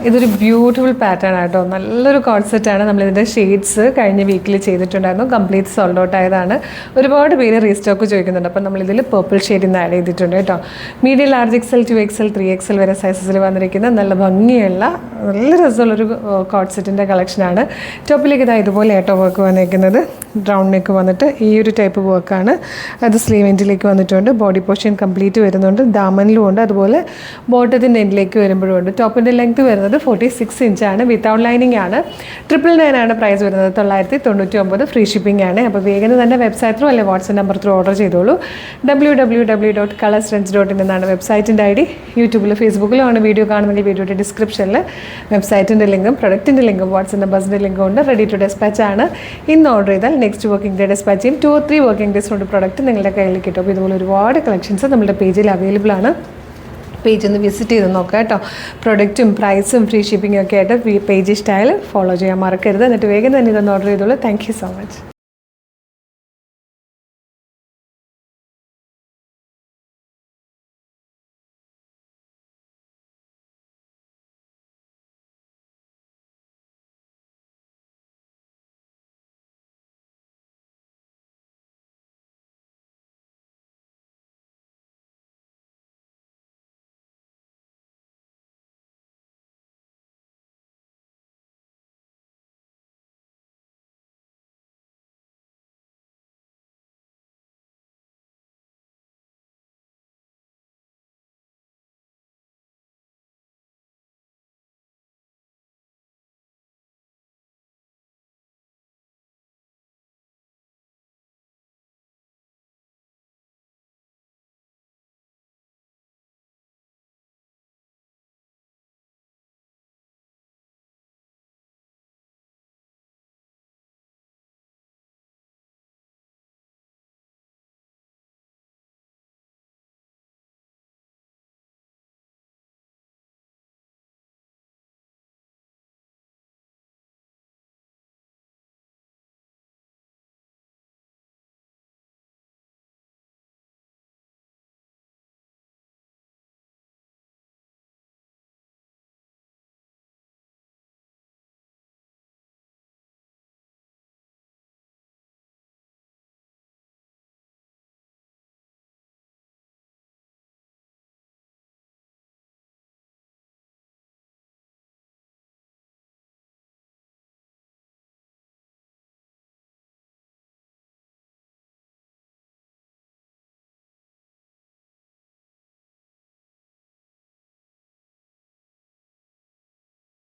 ഇതൊരു beautiful pattern ആട്ടോ, നല്ലൊരു കോൺസെപ്റ്റാണ്. നമ്മളിതിൻ്റെ ഷെയ്ഡ്സ് കഴിഞ്ഞ വീക്കിൽ ചെയ്തിട്ടുണ്ടായിരുന്നു, കംപ്ലീറ്റ് സോൾഡ് ഔട്ട് ആയതാണ്. ഒരുപാട് പേര് റീസ്റ്റോക്ക് ചോദിക്കുന്നുണ്ട്. അപ്പോൾ നമ്മളിതിൽ പർപ്പിൾ ഷെയ്ഡ് ഇന്ന് ആഡ് ചെയ്തിട്ടുണ്ട് കേട്ടോ. Medium large XL, 2XL, 3XL വരെ സൈസസിൽ വന്നിരിക്കുന്ന നല്ല ഭംഗിയുള്ള നല്ല രസമുള്ളൊരു കോൺസെപ്റ്റിൻ്റെ കളക്ഷനാണ്. ടോപ്പിലേക്ക് ഇതാ ഇതുപോലെ ആട്ടോ വർക്ക് വന്നിരിക്കുന്നത്. റൗണ്ട് നെക്ക് വന്നിട്ട് ഈ ഒരു ടൈപ്പ് വർക്കാണ്. അത് സ്ലീവ് എൻഡിലേക്ക് വന്നിട്ടുണ്ട്. ബോഡി പോർഷൻ കംപ്ലീറ്റ് വരുന്നുണ്ട്, ദാമനിലും ഉണ്ട്, അതുപോലെ ബോട്ടത്തിൻ്റെ എൻഡിലേക്ക് വരുമ്പോഴും ഉണ്ട്. ടോപ്പിൻ്റെ ലെങ്ത് വരുന്നത് 46 ഇഞ്ചാണ്. വിത്തൗട്ട് ലൈനിങ് ആണ്. 999 ആണ് പ്രൈസ് വരുന്നത്. 999 ഫ്രീ ഷിപ്പിംഗ് ആണ്. അപ്പോൾ വേഗം തന്നെ വെബ്സൈറ്റ് ത്രൂ അല്ലെ വാട്സ്ആപ്പ് നമ്പർ ത്രൂ ഓർഡർ ചെയ്തോളൂ. www.colorstrends.in എന്നാണ് വെബ്സൈറ്റിൻ്റെ ID. യൂട്യൂബിലും ഫേസ്ബുക്കിലും ആണ് വീഡിയോ കാണുന്നെങ്കിൽ വീഡിയോയുടെ ഡിസ്ക്രിപ്ഷനിൽ വെബ്സൈറ്റിൻ്റെ ലിങ്കും പ്രൊഡക്റ്റിൻ്റെ ലിങ്കും വാട്സ്ആപ്പ് നമ്പേഴ്സിൻ്റെ ലിങ്കും ഉണ്ട്. റെഡി ടു ഡെസ്പാച്ച് ആണ്. ഇന്ന് ഓർഡർ ചെയ്താൽ നെക്സ്റ്റ് വർക്കിംഗ് ഡേ ഡെസ്പാച്ച് ചെയ്യും. 2 or 3 വർക്കിംഗ് ഡേയ്സ് കൊണ്ട് പ്രൊഡക്റ്റ് നിങ്ങളുടെ കയ്യിൽ കിട്ടും. അപ്പോൾ ഇതുപോലെ ഒരുപാട് കളക്ഷൻസ് നമ്മുടെ പേജിൽ അവൈലബിൾ ആണ്. പേജ് ഒന്ന് വിസിറ്റ് ചെയ്ത് നോക്കാം കേട്ടോ. പ്രൊഡക്റ്റും പ്രൈസും ഫ്രീ ഷിപ്പിംഗും ഒക്കെ ആയിട്ട് പേജ് ഇഷ്ടമായാലും ഫോളോ ചെയ്യാൻ മറക്കരുത്. എന്നിട്ട് വേഗം തന്നെ ഇതൊന്ന് ഓർഡർ ചെയ്തോളൂ. Thank you so much.